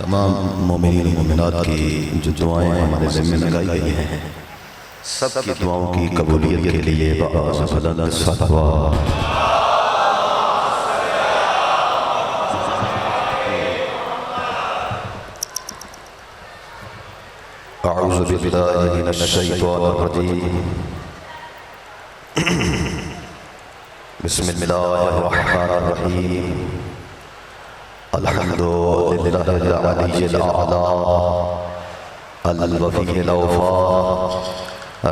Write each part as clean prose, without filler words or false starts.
तमाम मोमिनीन मोमिनात की जो दुआएं हमारे ज़िम्मे लगाई गई हैं, सब की दुआओं की कबूलियत के लिए अऊज़ु बिल्लाहि मिनश शैतानिर रजीम। बिस्मिल्लाहिर रहमानिर रहीम। अल्हम्दुलिल्लाहिल अलिय्यिल आला अल वफ़ील औफ़ा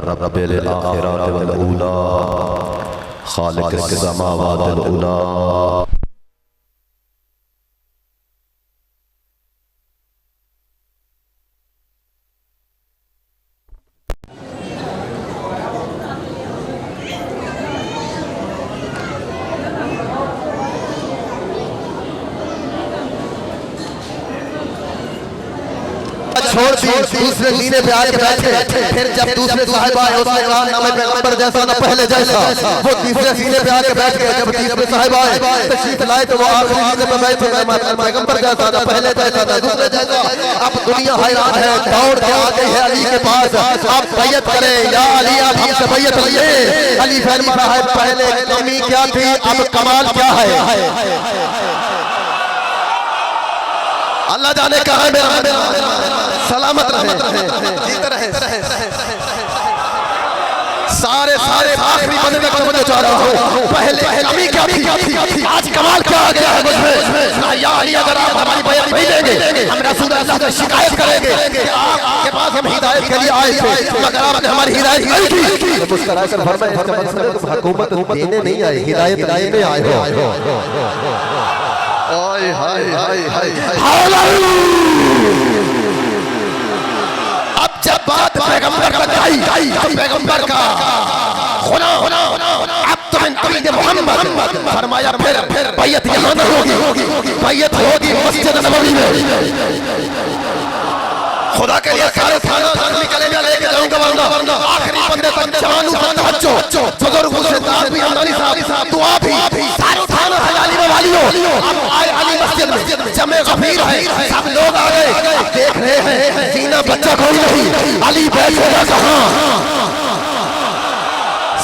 रब्बिल आखिरति वल ऊला खालिक़िस समावातिल ऊला। छोड़ दी, दूसरे सीने पे आके बैठे। फिर जब दूसरे साहिब आए उसने कहा ना मैं पैगंबर जैसा ना पहले जैसा। वो तीसरे सीने पे आके बैठ गए। जब तीसरे साहिब आए तशरीफ लाए तो वो आखिरी सीने पे बैठे ना मैं पैगंबर जैसा ना पहले जैसा ना दूसरे जैसा। अब दुनिया हैरान है, दौड़ के आ गई है अली के पास। आप बैयत करें या अली, आप हमसे बैयत लिए। अली फरमा रहा है पहले कमी क्या थी, अब कमाल क्या है। अल्लाह जाने कहाँ मेरा सलामत रहे, जीते रहे। सारे आखिरी बंदे तक समझ जा रहा हूँ। पहले कमी क्या थी, आज कमाल क्या आ गया है मुझमें। या अली अगर आप हमारी बैयत नहीं देंगे हम रसूल अल्लाह से शिकायत करेंगे कि आपके पास हम हिदायत के लिए आए थे मगर आपने हमारी हिदायत नहीं की। मुस्कुरा कर फरमाया इसका मतलब तुम हुकूमत देने नहीं आए, हिदायत देने आए हो। हाय हाय हाय हाय अब जब बात पैगंबर का आई तो पैगंबर का खुदा अब तो नबी मोहम्मद फरमाया फिर बैयत यहाँ न होगी, बैयत होगी मस्जिद नबवी में। खुदा के लिए सारे थाना निकले लेके जाऊंगा वरना आखिरी बंदे तक जवानों का तवज्जो बुजुर्गों से दाद भी अमदानी साहब दुआ भी सारे थाना हलाली में वालियों। अब आए अली मस्जिद में जमे गफीर है, सब लोग आ गए। अब देख रहे हैं सीना बच्चा कोई नहीं, अली बैठेगा कहाँ।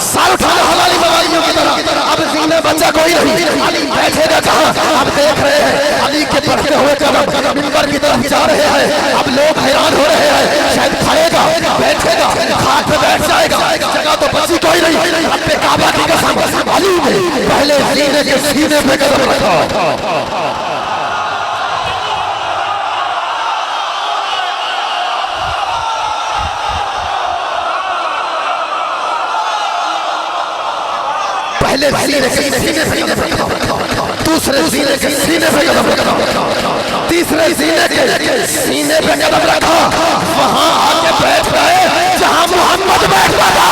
सारे थाना हलाली में वालियों की तरह अब सीना बच्चा कोई नहीं, अली बैठेगा कहाँ। अब देख रहे हैं अली के बढ़ते हुए कदम मिंबर की तरफ जा रहे हैं। अब लोग हैरान हो रहे हैं, शायद खाएगा बैठेगा खाट पे बैठ जाएगा, जगह तो बची कोई नहीं। अपने काबा की कसम अली ने पहले सीने के सीने पे कदम रखा। पहले सीने के सीने पे कदम रखा, दूसरे सीने के सीने पे कदम रखा, तीसरे सीने के सीने पे कदम रखा। वहां आके बैठ गए जहां मोहम्मद बैठता था।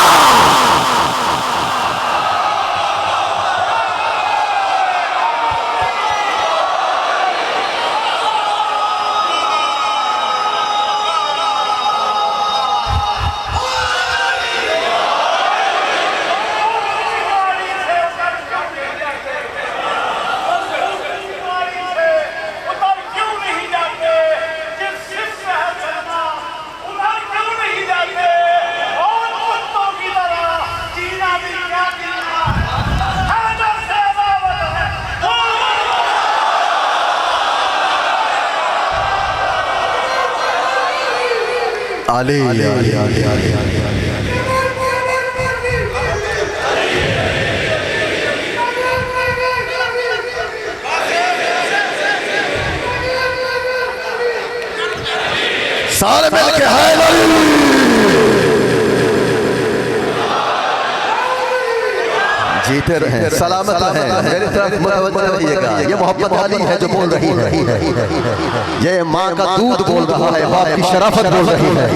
अली सारे मिल के है जीते रहे, सलामत रहे। मेरी तरफ मुतवज्जो रहिएगा। ये मोहब्बत अली है जो बोल रही है, ये माँ का दूध बोल रहा है, बाप की शराफत बोल रही है।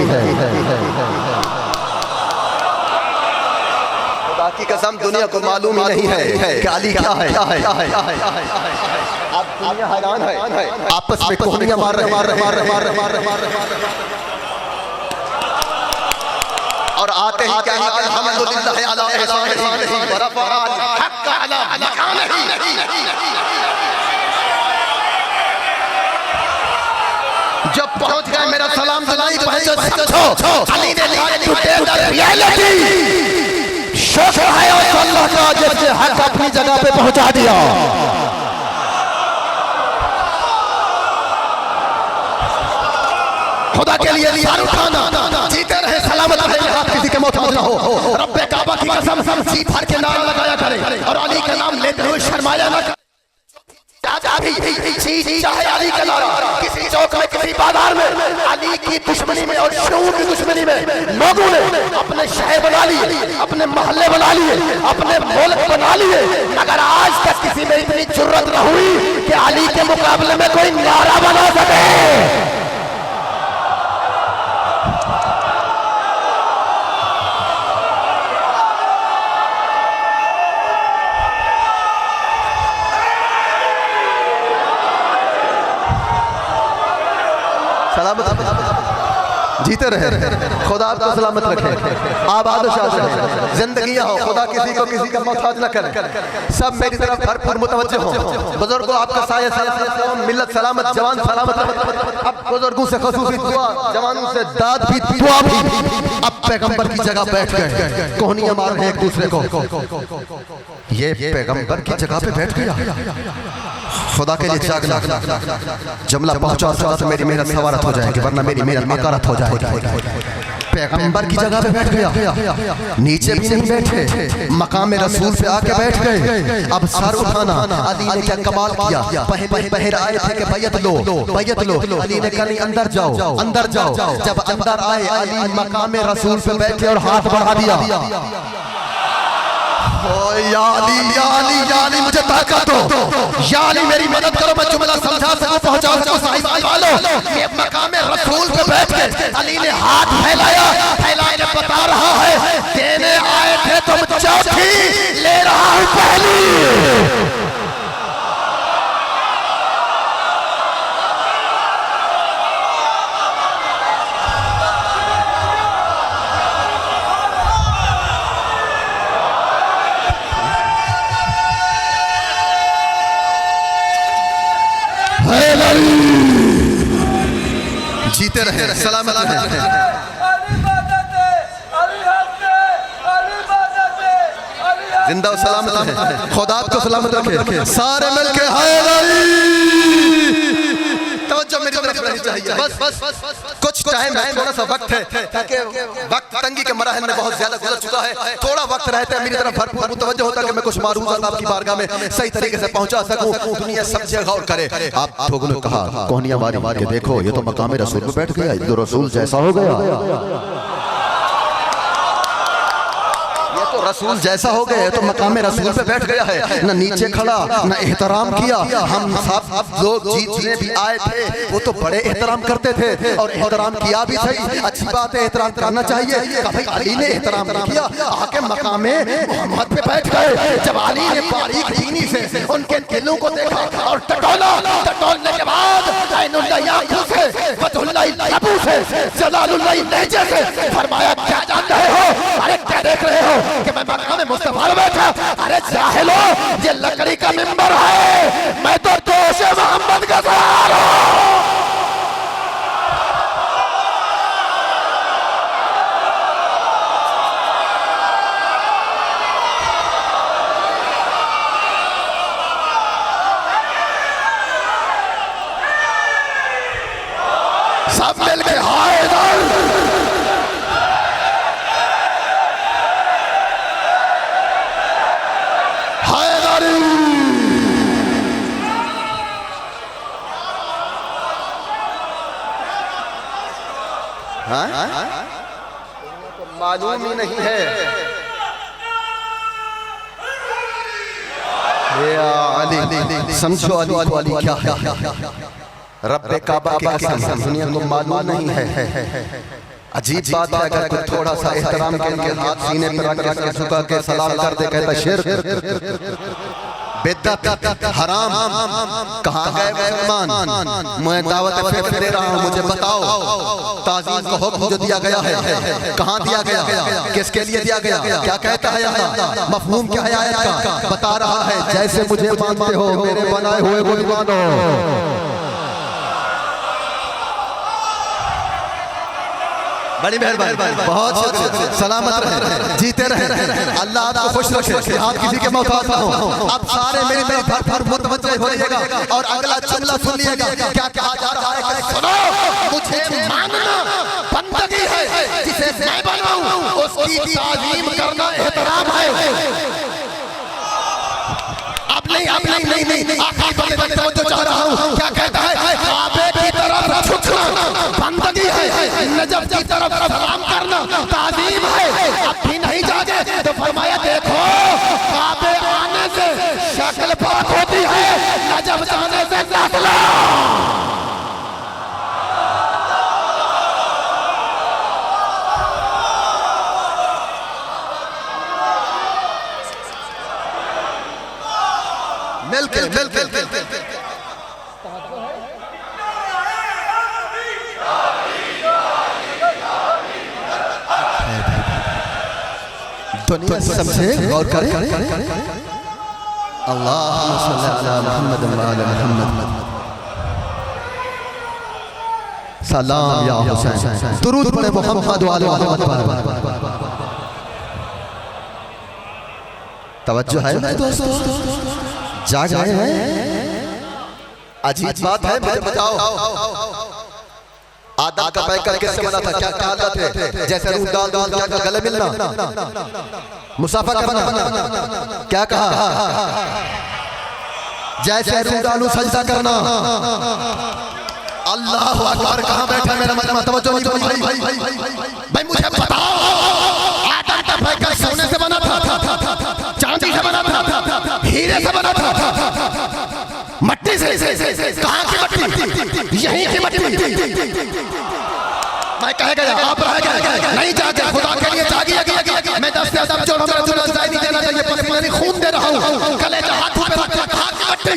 खुदा की कसम दुनिया को मालूम ही नहीं है कि अली क्या है। अब दुनिया हैरान है, आपस में कोहनियां मार रहे और आते ही क्या अल्हम्दुलिल्लाह अला इहसानिही व रफ़अल हक़्क़ अला मकानिही। पहुंच गए मेरा सलाम दुलाई पहुंचो समझो अली ने लिया टुडे द रियलिटी शुक्र है उस अल्लाह का जिसने हक अपनी जगह पे पहुंचा दिया। खुदा के लिए सर उठाना, जीते रहे सलामत रहे, आप किसी के मोहताज ना हो। रब्बे काबा की कसम जी भर के नाम लगाया करे और अली का नाम लेते हुए शर्माया ना करे। चाहे अली का नारा किसी चौक में किसी बाजार में अली की दुश्मनी में और शूर की दुश्मनी में लोगों ने अपने शहर बना लिए, अपने मोहल्ले बना लिए, अपने मुल्क बना लिए, मगर आज तक किसी में इतनी जुर्रत न हुई कि अली के मुकाबले में कोई नारा बना सके। सलामत जीते रहे, खुदा आपको सलामत रखे, आबाद शाद रहे, जिंदगियां हो, खुदा किसी को किसी का मोहताज न करे, सब मेरी तरफ भरपूर मुतवज्जे हो। बुजुर्गों आपका साया सलामत, मिल्लत सलामत, जवान सलामत। अब बुजुर्गों से खुसूसी दुआ, जवानों से दाद भी दुआ भी। अब पैगंबर की जगह बैठ गए, कोहनियां मार रहे हैं एक दूसरे को। ये पैगंबर की जगह पे बैठ गया, खुदा के लिए जागना, जुमला पहुंचा सका तो मेरी मेहनत सवारत हो जाएगी, वरना मेरी मेहनत मकारत हो जाएगी। पैगंबर की जगह पे बैठ गया, नीचे भी नहीं बैठे, मकाम रसूल पे आके बैठ गए। अब सर उठाना, अली ने क्या कमाल किया, पहले पहर आए थे कि बैयत लो बैयत लो, अली ने कहा नहीं अंदर जाओ अंदर जाओ। जब अंदर आए अली मकाम रसूल पे बैठे और हाथ बढ़ा दिया, या अली मुझे ताकत दो, या अली मेरी मदद करो, मैं जुमला समझा सकूं पहुंचा सकूं। साहिब वालों ये मकाम रसूल पे बैठ के अली ने हाथ फैलाया ने बता रहा है देने आए थे तुम चौथी, ले रहा हूं पहली। जीते रहे, सलामत रहे, जिंदा और सलामत रहे, खुदा आपको सलामत रखे। सारे मिलके हाय अली, तवज्जो मेरी तरफ रहनी चाहिए। बस कुछ टाइम है, थोड़ा सा वक्त है, ताकि वक्त तंगी के मराहल में बहुत ज्यादा गुजर चुका है। थोड़ा वक्त रहता है मेरी तरफ भरपूर मुतवज्जो होता कि मैं कुछ मारूजा आपकी बारगाह में सही तरीके से पहुंचा सकूं, दुनिया सब जगह गौर करे। आप लोगों ने कहा कोहनियां मारी के देखो, ये तो मकाम रसूल पे बैठ गया, ये तो रसूल जैसा हो गया, रसूल जैसा हो गए, तो मकाम रसूल पे बैठ गया है। न नीचे खड़ा, न एहतराम किया। हम सब लोग जितने भी आए थे वो तो बड़े एहतराम करते थे और एहतराम किया भी सही, अच्छी बात है, एहतराम करना चाहिए। भाई अली ने एहतराम नहीं किया, आके मकाम मोहम्मद पे बैठ गए। जब अली ने बारीक दीनी से उनके दिलों को देखा और टटोला, टटोलने के बाद फरमाया क्या जान रहे हो, अरे क्या देख रहे हो कि मैं मकाम मुस्तफा में बैठा? अरे जाहिलो, ये लकड़ी का मिंबर है, मैं तो दोषे मोहम्मद का सवार हूं। सब मिलके हाय मालूम ही नहीं है। अली समझो, अली क्या है? रब्बे काबा की कसम दुनिया को मालूम नहीं है। अजीब बात है, अगर कोई थोड़ा सा एहतराम करके हाथ सीने पर रख के झुका के सलाम कर दे, कहता शिर्क, बिदअत, हराम। कहाँ गए मुसलमान? मैं दावत फिक्र दे रहा हूँ, मुझे बताओ ताज़ीम का हुक्म जो दिया गया है कहाँ दिया गया, किसके लिए दिया गया, क्या कहता है यहाँ, मफहूम क्या है आयत का? बता रहा है जैसे मुझे मानते हो मेरे बनाए हुए को भी मानो। बड़ी मेहरबानी, बहुत शुक्रिया। सलामत रहे, जीते रहे, अल्लाह आपको खुश रखे कि आप किसी के मोहताज ना हो। अब सारे मेरी तरफ भर भर मुतवज्जे हो जाइएगा और अगला जुमला सुन लीजिएगा। क्या कहा जा रहा है? सुनो, मुझे मानना बंदगी है, जिसे मैं बनाऊं उसकी ताज़ीम करना एहतराम है। अब नहीं आखिरी बंदे तक तवज्जो चाह रहा हूं। क्या कहता है? काबे की तरफ झुकना बंदगी है, नजफ की तरफ सलाम करना ताज़ीम है। अब भी नहीं जागे तो फरमाया देखो, काबे आने से शक्ल पाक होती है, नजफ जाने से दाखिला। मिलके दुनिया समझे गौर करें। अल्लाहुम्मा सल्ली अला मुहम्मद व आला मुहम्मद। सलाम या हुसैन, दुरूद पढ़े मोहम्मद व आला मुहम्मद। तवज्जो है दोस्तों, जाग रहे हैं? अजीब बात है, मुझे बताओ आदम का पैकर किससे बना था? क्या हालत है? जैसे रूह डाल डाल क्या गले मिलना, मुसाफा करना, क्या कहा? जैसे रूह डालू सजदा करना। अल्लाह अकबर, कहां बैठा मेरा मजमा? तवज्जो नहीं भाई, मुझे बताओ आदम का पैकर सोने से बना था, चांदी से बना था, हीरे से बना था, मट्टी से? कहां की मट्टी? यहीं की मट्टी। मैं कह गया, आप रह गए, नहीं जागे। खुदा के लिए जागिए। मैं 10 से अदब जो हमारा जुड़ा जाए नहीं देना चाहिए, पसीने खून दे रहा हूं। कलेजा हाथों पे रख, कहां की मट्टी?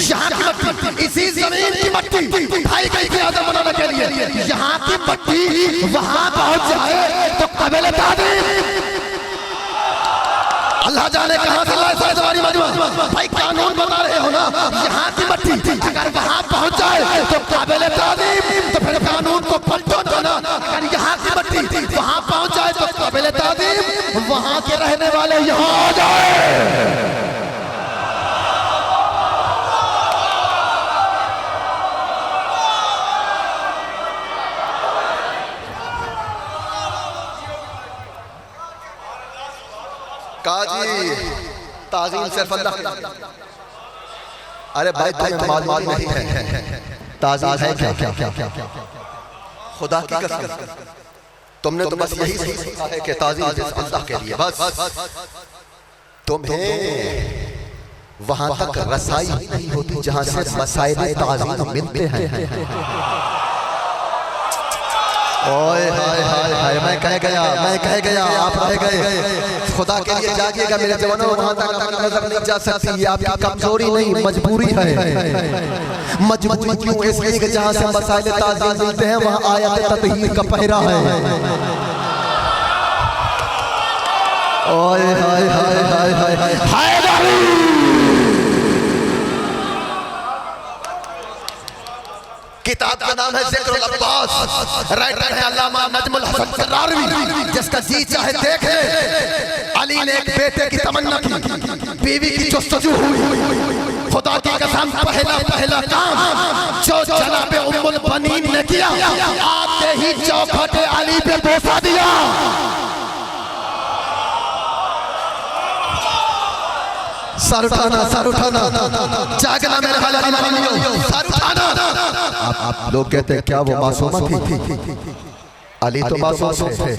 यहां की मट्टी, इसी जमीन की मट्टी। भाई कहीं के आदम बनाने के लिए यहां की मट्टी वहां पहुंच जाए तो कबीले ताज़ीम। अल्लाह जाने कहां से लाए सारे तुम्हारी मजमा। भाई कानून बता रहे हो ना, यहाँ की मट्टी अगर वहां पहुंच जाए तो काबिल ताज़ीम, तो फिर कानून को पलटो ना। अगर यहाँ की मट्टी वहां पहुंच जाए तो काबिल ताज़ीम, वहां के रहने वाले यहाँ आ जाए। काजी ताज़ीम सिर्फ अल्लाह। अरे भाई तुम्हें मालूम नहीं है ताज़ीम है क्या? खुदा की कसम, तुमने तो बस यही सीखा है कि ताज़ीम सिर्फ अल्लाह के लिए। बस तुम्हें वहां तक रसाई नहीं होती जहां से मसाइल ताज़ीम मिलते हैं। ओए हाय हाय हाय, मैं कह गया, आप रह गए। खुदा के लिए जागिएगा मेरे जवानों, वहां तक आपकी नजर नहीं जा सकती। ये आपकी कमजोरी नहीं, मजबूरी है। मजबूरी क्यों? इसलिए कि जहां से मसाइल ताज़ीम मिलते हैं वहां आयत तत्हीर का पहरा है। ओए हाय हाय हाय हाय हाय। किताब का नाम है ज़िक्रुल अब्बास, राइटर है अल्लामा नजमुल हसन करारवी। जिसका जी चाहे देख ले। अली ने एक बेटे की तमन्ना की, बीवी की जस्तजू हुई। खुदा की कसम, पहला काम जो जनाब उम्मुल बनीन ने किया, आते ही चौखटे अली पे बोसा दिया। सर उठाना, जागना मेरे हलाली मानियो, सर उठाना। आप लोग कहते हैं क्या वो मासूमा थी? अली तो मासूम थे।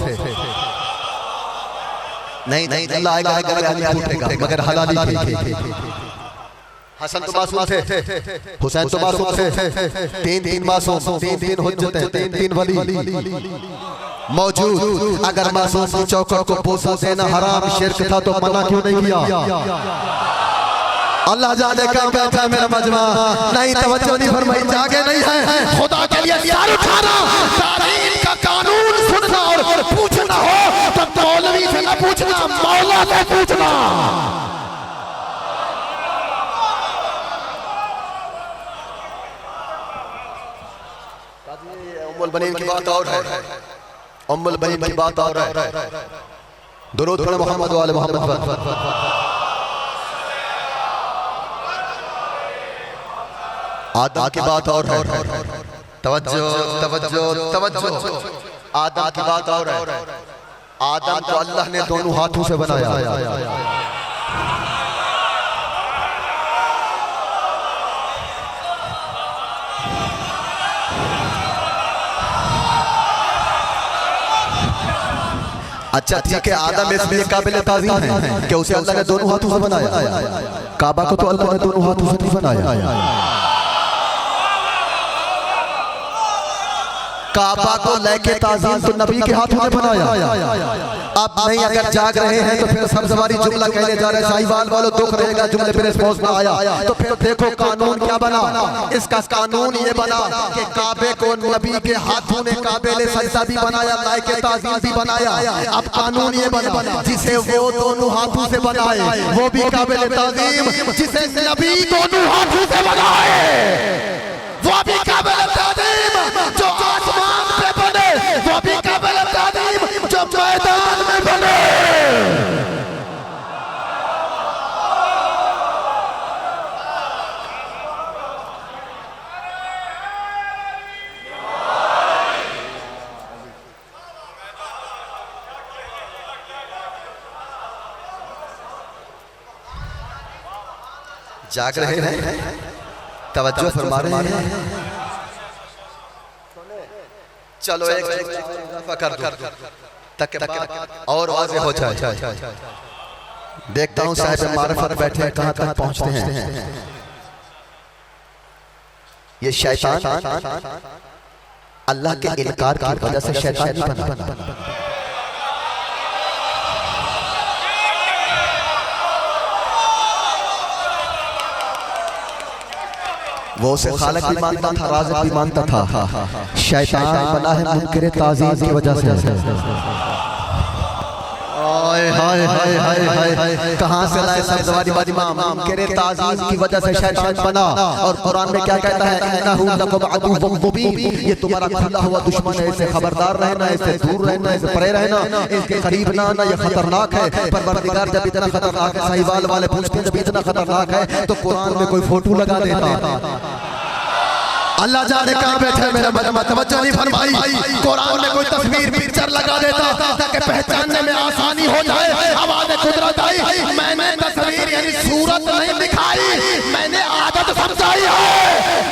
नहीं, अल्लाह आएगा फूटेगा, मगर हलाली थी। हसन तो मासूम थे, हुसैन तो मासूम थे। तीन मासूम, तीन हुज्जतें, तीन वली मौजूद। अगर मासूम की चौखट को बोसा देना हराम शिर्क था तो मना क्यों नहीं किया? अल्लाह जाने कहाँ बैठा है मेरा मजमा। नहीं तवज्जो नहीं फरमाई, जागे नहीं है। खुदा के लिए सर उठाना, ताज़ीम का कानून सुनना और पूछना हो तो मौलवी से न पूछना, मौला से पूछना। उम्मुल बनीन की बात और है। उम्मुल बनीन की बात और है, दुरूद पढ़े मोहम्मद वाले मोहम्मद पर। आदम की बात और है, तवज्जो तवज्जो तवज्जो। आदम की बात और है, आदम को अल्लाह ने दोनों हाथों से बनाया। अच्छा ठीक है, आदम इसलिए काबिल ताज़ीम है कि उसे अल्लाह ने दोनों हाथों से बनाया। काबा को तो अल्लाह ने दोनों हाथों से नहीं बनाया। काबा को लेके ताज़ीम तो नबी के हाथों में बनाया। अब नहीं अगर जाग रहे हैं तो फिर सब्ज़वारी जुमला कहने जा रहे हैं, साहिवाल वालों दुख रहेगा जुमले पे रिस्पॉन्स में आया। तो फिर देखो कानून क्या बना, इसका कानून ये बना कि काबे को नबी के हाथों ने काबिल सजदा भी बनाया, लायके ताज़ीम भी बनाया। अब कानून ये बना जिसे वो दोनों हाथों से बनाए वो भी काबिल ताज़ीम, जिसे नबी दोनों हाथों से बनाए वो भी काबिल ताज़ीम, जो आसमान पे बने वो भी काबिल ताज़ीम, जो मैदान में बने। जाग रहे हैं, तवज्जो फरमा रहे हैं। चलो एक कर दो तक और वाज़ेह हो जाए। देखता हूँ साहिब मारिफत बैठे हैं कहाँ तक पहुँचते हैं। ये शैतान अल्लाह के इनकार की वजह से शैतान नहीं बना। वो उसे खालिक भी मानता था, राज़िक़ भी मानता था। शैतान बना है मुनकिर ताज़ीम की वजह से। हाय हाय हाय हाय हाय, कहाँ से लाए सब्ज़वारी इमाम, मुनकिर ताज़ीम की वजह से शैतान बना। और कुरान में क्या कहता है, इन्नहु लकुम अदुव्वुम मुबीन, ये तुम्हारा खुला हुआ दुश्मन है, इससे खबरदार रहना, इससे दूर रहना, इससे परे रहना, इसके करीब ना आना, ये खतरनाक है। परवरदिगार जब इतना खतरनाक है, साहिवाल वाले पूछते हैं जब इतना खतरनाक है तो कुरान में कोई फोटो लगा देता। अल्लाह जाने कहाँ बैठे मेरा मजमा, तवज्जो नहीं फरमाई। कुरान में कोई तस्वीर पिक्चर लगा देता ताकि पहचानने में आसानी हो जाए। आवाज़ कुदरत आई, मैंने तस्वीर यानी सूरत नहीं दिखाई, मैंने आदत समझाई है।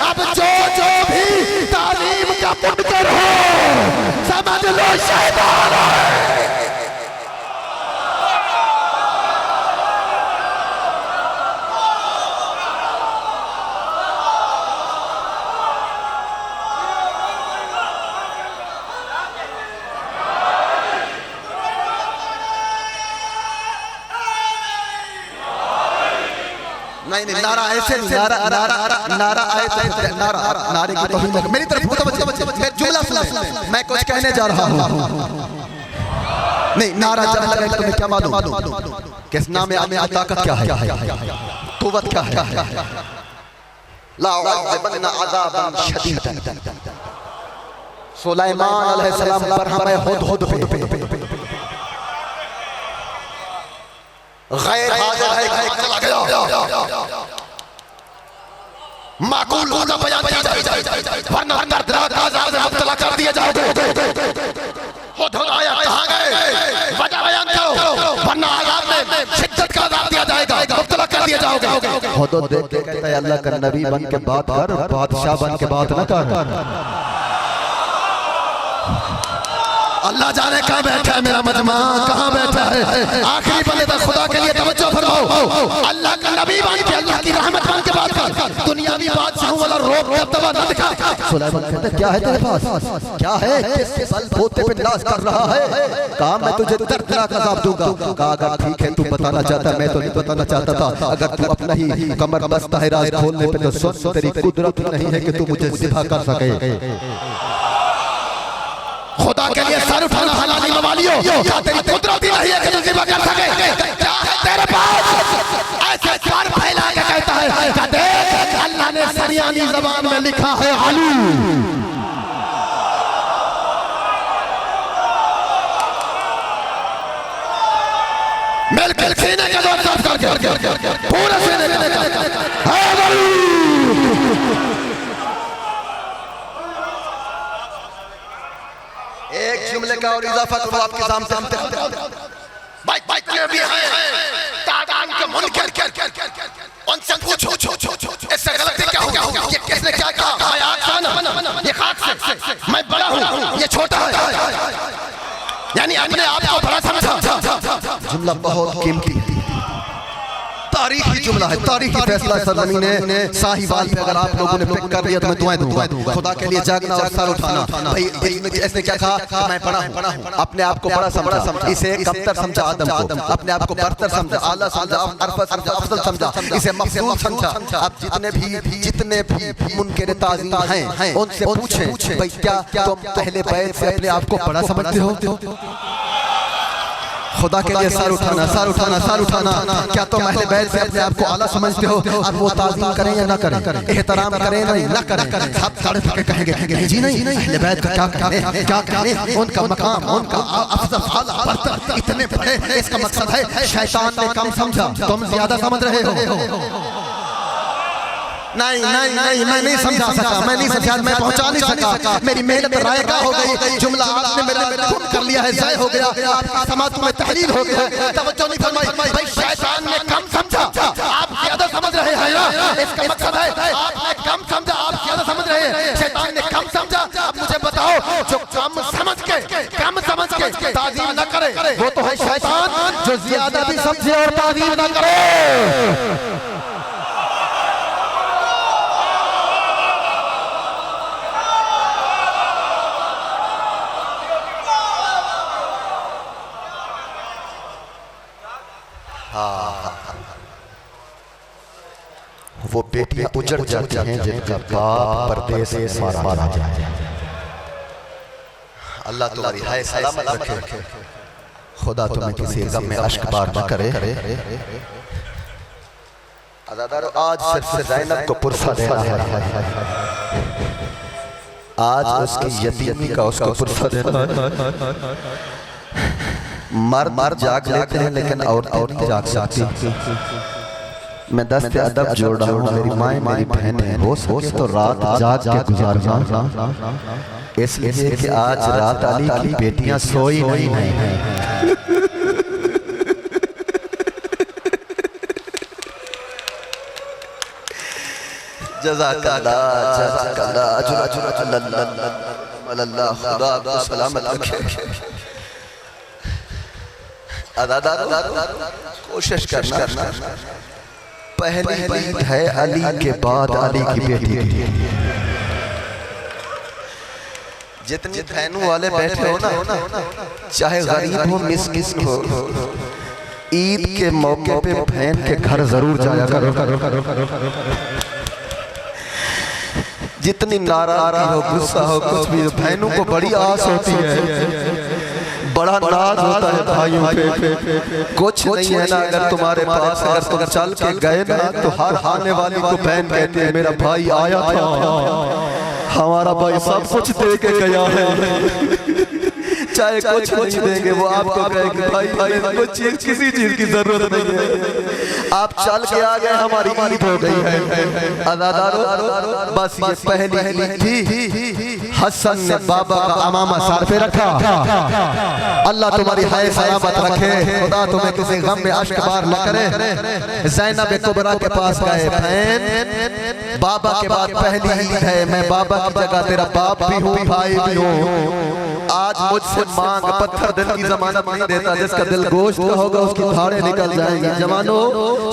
अब जो जो भी तालीम का मुनकर हो समझ लो शैतान है। नहीं नहीं, नारा ऐसे नहीं, नारा नारा नारा आए तो नारा नारे की तौहीन है। मेरी तरफ मुतवज्जो, जुमला सुने, मैं कुछ कहने जा रहा हूँ। नहीं, नारा जब लगे तुम्हें क्या मालूम किस नाम में ताकत क्या है, कुव्वत क्या है। ला उअज़्ज़िबन्ना अज़ाबन शदीदन, सुलेमान अलैहिस्सलाम पर हमें हुदहुद पे गैर हाजिर है चला गया, माकूल होना बयान किया जाए, वरना दर्दनाक अज़ाब में मुब्तला कर दिए जाओगे। हुदहुद आया, कहाँ गए, वजह बयान करो, वरना अज़ाब में शिद्दत का अज़ाब दिया जाएगा, मुब्तला कर दिए जाओगे। हुदहुद देख के कहता है अल्लाह का नबी बन के बात कर, बादशाह बन के बात न कर। अल्लाह जाने कहाँ बैठा है मेरा मजमा, कहाँ बैठा है। आखिरी बंदे तक खुदा के लिए तवज्जो फरमाओ। अल्लाह का नबी बन के, अल्लाह की रहमत बन के बात कर, दुनियावी बादशाहों वाला रोक दबदबा न दिखा। सुलेमान कहता क्या है तेरे पास, क्या है, किस बल पोते पे नाज कर रहा है। कहा मैं तुझे दर्दनाक अज़ाब दूंगा। कहा अगर ठीक है तू बताना चाहता, मैं तो नहीं बताना चाहता था। अगर तू अपना ही कमर बस्ता है राज खोलने पे तो सुन, तेरी कुदरत नहीं है कि तू मुझे ज़िबा कर सके। खुदा के लिए सर उठाना हलाली मवालियों, क्या तेरी कुदरत ही नहीं है कि तू ज़िबा कर सके। क्या है तेरे पास, ऐसे सर फैला के कहता है कि देख अल्लाह ने सरियानी ज़बान में लिखा है आलू। सीने का दौर साफ करके पूरा सीने का एक जुमले का और इजाफा करो आपके सामने बाइक में भी है तादान के मुनकर उनसे पूछो इससे गलती क्या होगी ये किसने क्या कहा मैं आग खाना ये खाक से मैं बड़ा हूँ ये छोटा है यानी अपने आप को बड़ा समझा जुमला बहुत कीमती तारीखी जुमला है तारीखी फैसला सरजमीन ने साहिवाल पे अगर आप लोगों ने पिक कर लिया तो मैं दुआएं दूंगा खुदा के लिए जागना और सर उठाना भाई इसने क्या कहा मैं बड़ा हूं अपने आप को बड़ा समझा इसे कमतर समझा आदम को अपने आप को बरतर समझा आला समझा अरफत समझा अफजल समझा इसे मफजूल समझा आप जितने भी मुनकर ताज़ीम हैं उनसे पूछें भाई क्या तुम पहले बैत से अपने आप को बड़ा समझते हो खुदा के लिए सर उठाना क्या तुम अहले बैत से अपने आप को आला समझते हो अब वो ताज़ीम करें या ना करें एहतराम करें ना करें सब तड़प के कहेंगे जी नहीं अहले बैत का क्या करें उनका मकाम उनका अफजल आला बरतर इतने बड़े इसका मकसद है शैतान ने कम समझा तुम ज्यादा समझ रहे हो नहीं मैं नहीं समझा सका मैं पहुंचा नहीं सका मेरी मेहनत रायगा हो गई जुमला आपने मेरे गुम कर लिया है जाय हो गया आपकी समात में तहलील हो गया तवज्जो नहीं फरमाई भाई शैतान ने कम समझा आप ज्यादा समझ रहे हैं ना इसका मकसद है आपने कम समझा आप ज्यादा समझ रहे हैं शैतान ने कम समझा अब मुझे बताओ जो कम समझ के ताज़ीम न करे वो तो है शैतान जो ज्यादा भी समझे और ताज़ीम न करे वो बेटियां उजड़ जाती हैं जिनका बाप परदेस से मारा जाए अल्लाह तुम्हारी हाय सलामत रखे खुदा तुम्हें किसी गम में अश्क बार न करे अज़ादारो आज सिर्फ ज़ैनब को पुरसा देना है आज उसकी यतीमी का उसको पुरसा देना है मर्द जाग लेते हैं लेकिन औरतें जाग सकती मैं दस्ते अदब जोड़ रहा हूँ मेरी माँ मेरी बहनें हो सके तो रात जाग के गुजारना इसलिए कि आज रात अली की बेटियां सोई नहीं हैं जज़ाकल्लाह अल्लाह खुदा आपको सलामत रखे कोशिश करना पहली ईद है अली के बाद अली की बेटी की जितने बहनों वाले बैठे हो ना चाहे गरीब हो मिस्किन हो ईद के मौके पे बहन के घर जरूर जाया करो जितनी नाराजगी हो गुस्सा हो कुछ भी बहनों को बड़ी आस होती है बड़ा नाज होता है भाइयों पे कुछ नहीं है ना अगर तुम्हारे पास अगर तुम चल के गए ना तो हर आने वाली को बहन कहते हैं मेरा भाई आया था हमारा भाई सब कुछ दे के गया है चाहे कुछ नहीं देंगे वो आपको कहेंगे भाई कुछ किसी चीज की जरूरत नहीं है आप चल के आ गए हमारी ईद हो गई है अज़ादारो बस ये पहली थी हसन ने बाबा का अमामा सर पे रखा अल्लाह तुम्हारी हाय सलामत रखे खुदा तुम्हें किसी गम में अश्क बार न करे ज़ैनब कुबरा के पास गए बहन बाबा के बाद पहली ईद है मैं बाबा की जगह तेरा बाप भी हूँ भाई भी हूँ आज मुझसे मांग पत्थर दिल की जमानत नहीं देता जिसका दिल गोश्त का होगा उसकी धाड़े निकल जाएंगी जवानों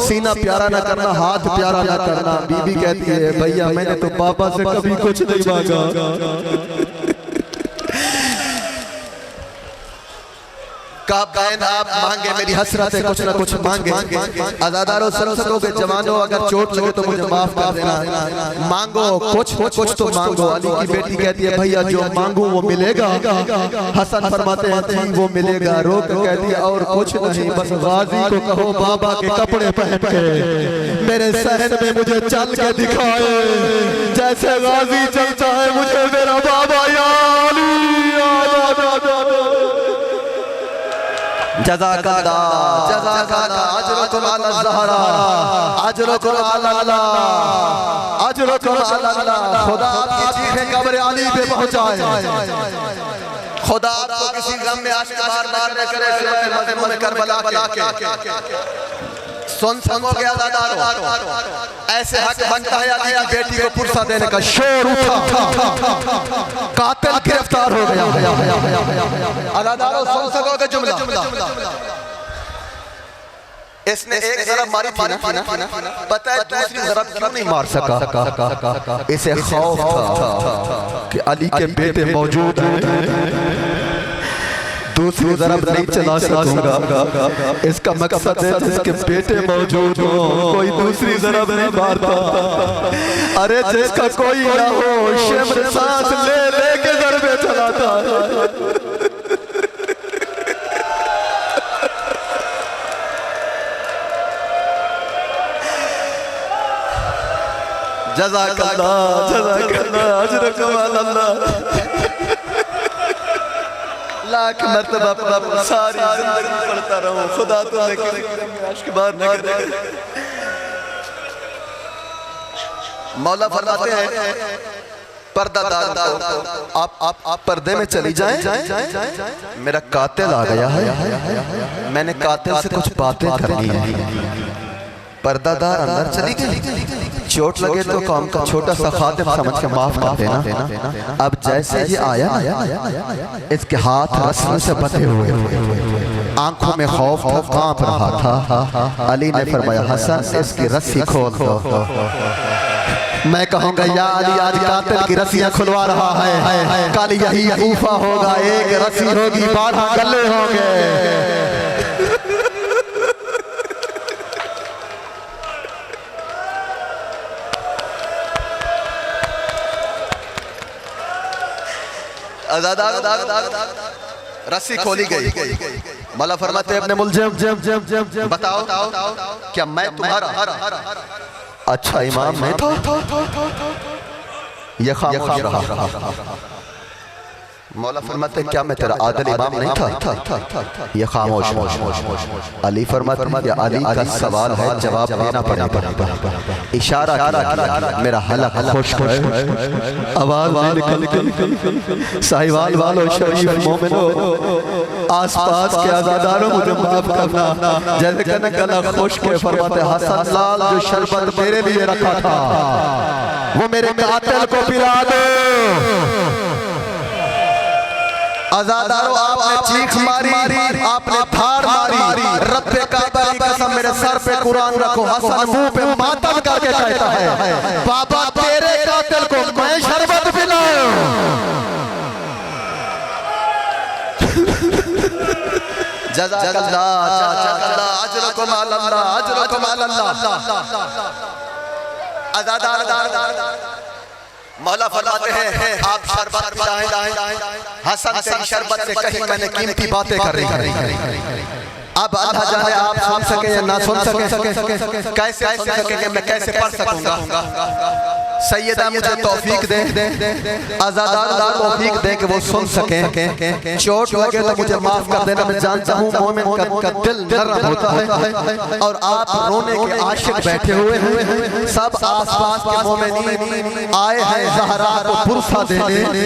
सीना प्यारा ना करना हाथ प्यारा ना करना बीबी कहती है भैया मैंने तो पापा से कभी कुछ नहीं मांगा बहन आप मांगे मेरी हसरत है कुछ ना कुछ मांगे अज़ादारो सुन सकोगे जवानों अगर चोट लगे तो मुझे माफ कर देना मांगो कुछ तो मांगो अली की बेटी कहती है भैया जो मांगू वो मिलेगा हसन फरमाते हैं वो मिलेगा रोक कहती है और कुछ नहीं बस गाजी को कहो बाबा के कपड़े पहन के मेरे शहर में मुझे चल के दिखाए जैसे गाजी चलता है मुझे मेरा बाबा जज़ाकल्लाह जज़ाकल्लाह अजरुकुम अला ज़हरा अजरुकुम अला अल्लाह अजरुकुम अला अल्लाह। खुदा आपकी चीखें कब्र अली पे पहुंचाए, खुदा आपको किसी गम में आशिक बार न करे, मज़े में करबला के सुन सकोगे आज़ादारो। ऐसे हक बनता है अली की बेटी को पुरसा देने का। शोर उठा, कातिल गिरफ्तार हो गया। आज़ादारो सुन सकोगे जुमला। इसने एक ज़रब मारी थी ना, पता है दूसरी ज़रब क्यों नहीं मार सका? इसे खौफ था कि अली के बेटे मौजूद हैं, दूसरी ज़रब नहीं चला सकूंगा। इसका मकसद है जिसके बेटे मौजूद हो कोई दूसरी ज़रब नहीं मारता। अरे जिसका कोई ना हो शिमर सांस ले लेके ज़रबे चलाता। जज़ाकल्लाह जज़ाकल्लाह अजरुकुम अला अल्लाह। लाख मरतबा सारी जिंदगी पढ़ता रहूं, खुदा तुम्हें किसी के आशिक बार न करे। मौला फरमाते हैं पर्दादार आप पर्दे में चली जाएं। मेरा कातिल आ गया है, मैंने कातिल से कुछ बातें करनी है। पर्दादार अंदर चली गई। चोट लगे तो काम का छोटा सा खातिम समझ के माफ कर देना। अब जैसे ही आया इसके हाथ रस्सी से बंधे हुए, आंखों में खौफ था, कांप रहा था। अली ने फरमाया हसन इसकी रस्सी खोल दो। मैं कहूँगा या अली आज कातिल की रस्सियां खुलवा रहा है, कल यही कूफा होगा, एक रस्सी होगी 12 गले होंगे। रस्सी खोली गई। मौला फरमाते अपने मुल्ज़िम बताओ क्या मैं तुम्हारा अच्छा इमाम नहीं था? ये खामोश रहा। मौला फरमाते क्या मैं तेरा आदिल इमाम नहीं था? ये खामोश। अली फरमाते अली का सवाल है, जवाब देना पड़ेगा। इशारा किया, मेरा हलक खुश्क है, आवाज निकल। साहिवाल वालों, शरीफ मोमिनो, आसपास के आज़ादारों मुझे माफ करना। जैसे कहने गला खुश्क है। फरमाते हसन लाल जो शरबत मेरे लिए रखा था वो मेरे कातिल को पिला दो। आज़ादारों आपने चीख मारी, आपने धार मारी। रब्बे काबा की कसम मेरे सर पे कुरान रखो। हसन मुंह पे मातम करके कहता है बाबा तेरे कातिल को मैं शरबत पिलाऊं। जज़ाकल्लाह जज़ाकल्लाह अजरुकुम अला अल्लाह अजरुकुम अला अल्लाह। आज़ादार मौला फरमाते हैं आप शरबत पिलाएं। हसन तेरी शरबत से कहीं मैंने कीमती बातें कर रही हैं। अब अल्लाह जाने आप सुन सके या ना सुन सके, कैसे सुन सकेंगे, मैं कैसे पढ़ सकूंगा? सैयदा मुझे तौफीक दे, आज़ादार तौफीक दे कि वो सुन सके। चोट लगे तो मुझे माफ कर देना। मैं जानता हूँ मोमिन का दिल नरम होता है और आप रोने के आशिक बैठे हुए हैं। सब आसपास के मोमिनीन आए हैं ज़हरा को पुरसा देने,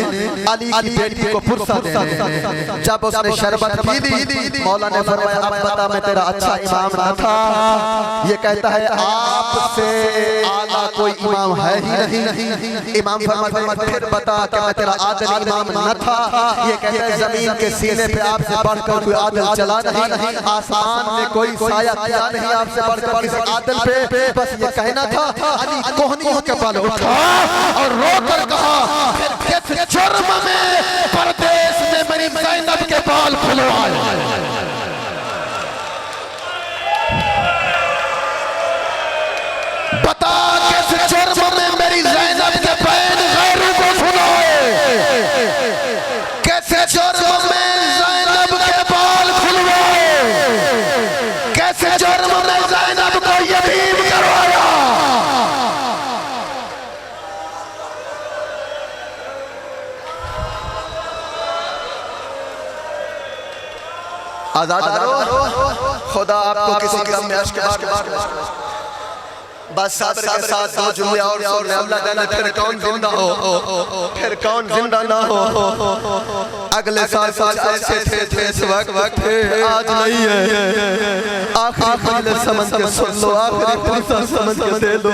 अली की बेटी को पुरसा देने। जब उसने शरबत पी ली, मौला ने फरमाया अब बता मैं तेरा अच्छा इमाम न था? ये कहता है आपसे आला कोई इमाम है ही नहीं। इमाम फरमाते फिर बता कि मैं तेरा आदिल इमाम न था? ये कहता है जमीन के सीने पे आपसे बढ़कर कोई आदिल चला नहीं, आसमान में कोई साया किया नहीं आपसे बढ़कर किसी आदिल पे। बस ये कहना था। अली कोहनियों के बाल उठा और रोकर कहा किस जुर्म में परदेश में मेरी ज़ैनब के बाल खुलवाए? बता किस जुर्म में मेरी ज़ैनब के बैन गैरों को सुनाए? कैसे जुर्म में ज़ैनब के बाल खुलवाए? कैसे जुर्म में ज़ैनब को यतीम करवाया? आज़ादारो खुदा आपको किसी गम में अश्क बस सब्र के साथ दो जुमले और सुनने अल्लाह जाने फिर कौन जिंदा हो, फिर कौन जिंदा ना हो। अगले साल अच्छे थे इस वक्त आज नहीं है। आखिरी मजलिस समझ के सुन लो, आखिरी फुर्सत समझ के दे लो।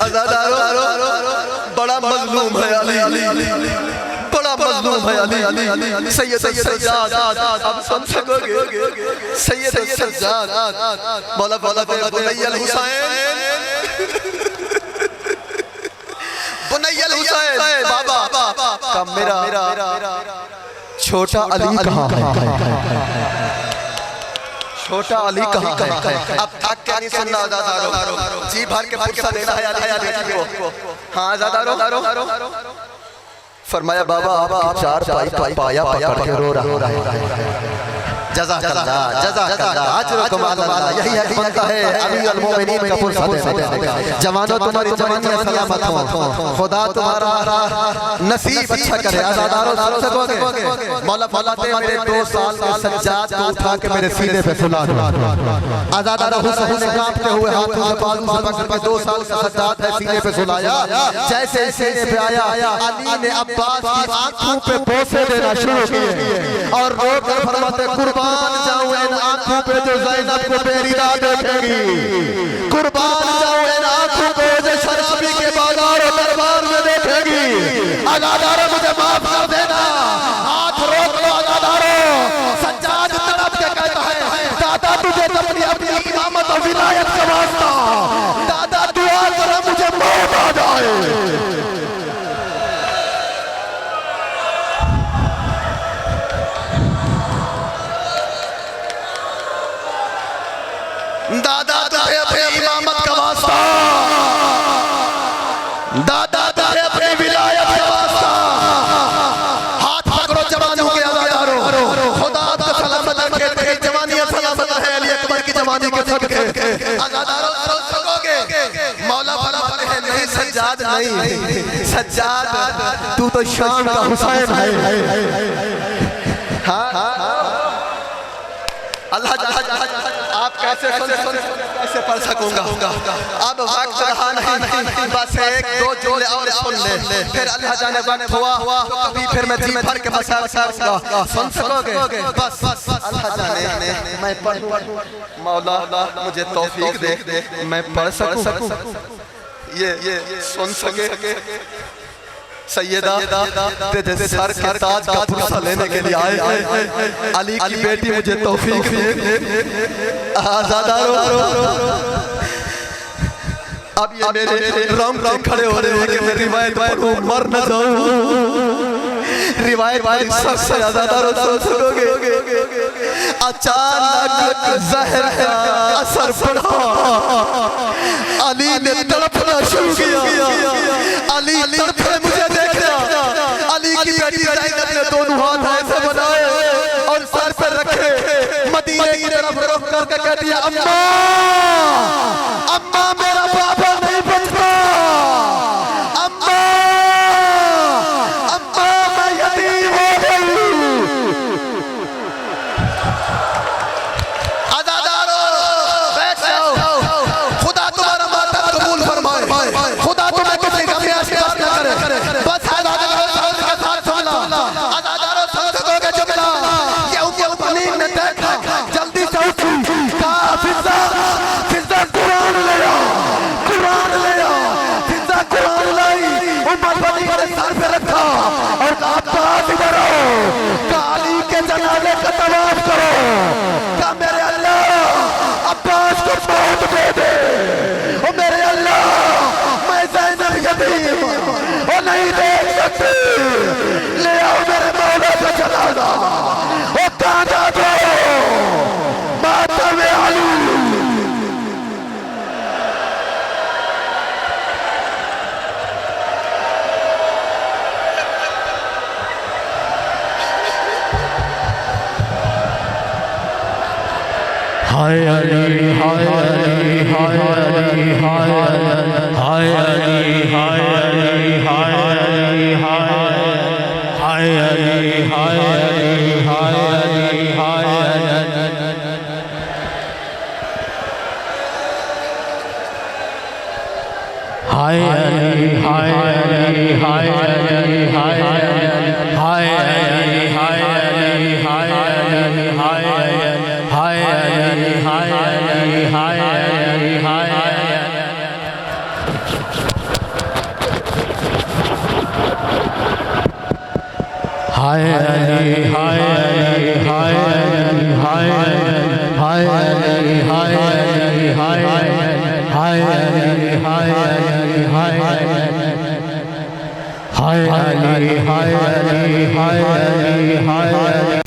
आज़ादारो बड़ा मजलूम है अली, बड़ा मजलूम है अली। सैयद सज्जाद अब सुन सकोगे, सैयद सज्जाद मौला बुनैयल हुसैन, बुनैयल हुसैन बाबा का मेरा छोटा अली कहाँ है? छोटा अली कहाँ है? अब तक क्या नहीं सुनना आज़ादारो, जी भर के फुर्सत देना है अली को। हाँ आज़ादारो फरमाया बाबा आपकी चार पाया पकड़ के रो रहा है। यही हक बनता है अमीरुल मोमिनीन का फुर्सत। जवानों तुम्हारी जवानी सलामत हो, खुदा तुम्हारा नसीब अच्छा करे। आज़ादारो सुन सकोगे? मौला फलाते मेरे 2 साल के सज्जाद को उठा के मेरे सीने पे सुला दो। आज़ादारो हुस्न कांपते हुए हाथों से बाजू से पकड़ के 2 साल का सज्जाद है सीने पे सुलाया। जैसे सीने पे आया अली ने अब्बास की आंखों पे बोसे देना शुरू किए और रोकर फरमाते कुर्बान जाऊं इन आंखों पे जो ज़ैनब को बेरीदा देखेगी, कुर्बान जाऊं इन आंखों को जो शराबी के बाजार और दरबार में देखेगी। आज़ादारो मुझे माफ कर देना, हाथ रोक लो आज़ादारो। सज्जाद तड़प के कहता है दादा तुझे अपनी इमामत और विलायत का वास्ता, दादा दुआ करो मुझे मौत आ जाए। दादा तुझे अपनी इमामत का वास्ता, दादा तुझे अपनी विलायत का वास्ता, हाथ पकड़ो जवानों के आज़ादारो। खुदा का सलामत रखे, तेरी जवानी सलामत है अली अकबर की जवानी के सदके। आज़ादारो सोच सकोगे? मौला फरमाते हैं नहीं सज्जाद नहीं, सज्जाद तू तो शाम का हुसैन है। अल्लाह आप कैसे पढ़ सकूंगा? अब वक्त रहा नहीं, बस 1-2 जुमले और सुन ले, फिर अल्लाह जाने वक्त हुआ तो कभी फिर मैं जी भर के बसा सकूंगा। सुन सकोगे? बस अल्लाह जाने मैं पढ़ूं, मौला मुझे तौफीक दे मैं पढ़ सकूं, ये सुन सके। सैयदा तेरे सर के ताज का पुरसा लेने के लिए आए अली की बेटी मुझे तौफीक दे। आज़ादारो अब ये मेरे राम खड़े हो रहे हैं कि मैं रिवायत पढ़ूं मर न जाऊं। रिवायत सख्त है आज़ादारो सुन सकोगे? अचानक ज़हर का असर पड़ा, अली ने तड़पना शुरू किया। अली तड़पे मुझे देखना। अली की बेटी ज़ैनब ने दोनों हाथ ऐसे बनाए और सर पर रखे, मदीने की तरफ रुख करके कहती है अम्मा, अम्मा मेरा बाबा नहीं बचता, अम्मा, अम्मा मैं यतीम हो गई। आज़ादारो बैठ जाओ, खुदा तुम्हारा मातम कबूल फरमाए, खुदा तुम्हें किसी गम में शिकार न करे। बस आज़ादारो के साथ सुन लो। आज़ादारो सुन सकोगे जुमला? ये ऊपर ने देखा, जल्दी से उठी, कहा फिज़ा कुरान ले आओ, कुरान ले आओ। फिज़ा कुरान लाई, उमर बनी के सर पे रखा और अब्बास इधर आओ, अली के जनाजे का तवाफ करो। कहा मेरे अल्लाह अब्बास को मौत दे दे, ओ मेरे अल्लाह मैं ज़ैनब यतीम और नहीं देख सकती, ले आओ मेरे मौला का जनाजा, ओ गाना दो मातम अली। हाय अली हाय अली हाय अली हाय अली हाय अली हाय अली हाय अली हाय अली हाय अली हाय अली हाय हाय अली हाय अली हाय अली हाय अली हाय अली हाय अली हाय अली हाय अली हाय अली हाय अली हाय अली हाय हाय अली हाय अली हाय अली हाय अली हाय अली हाय अली हाय अली हाय अली हाय अली हाय अली हाय अली हाय अली हाय अली हाय अली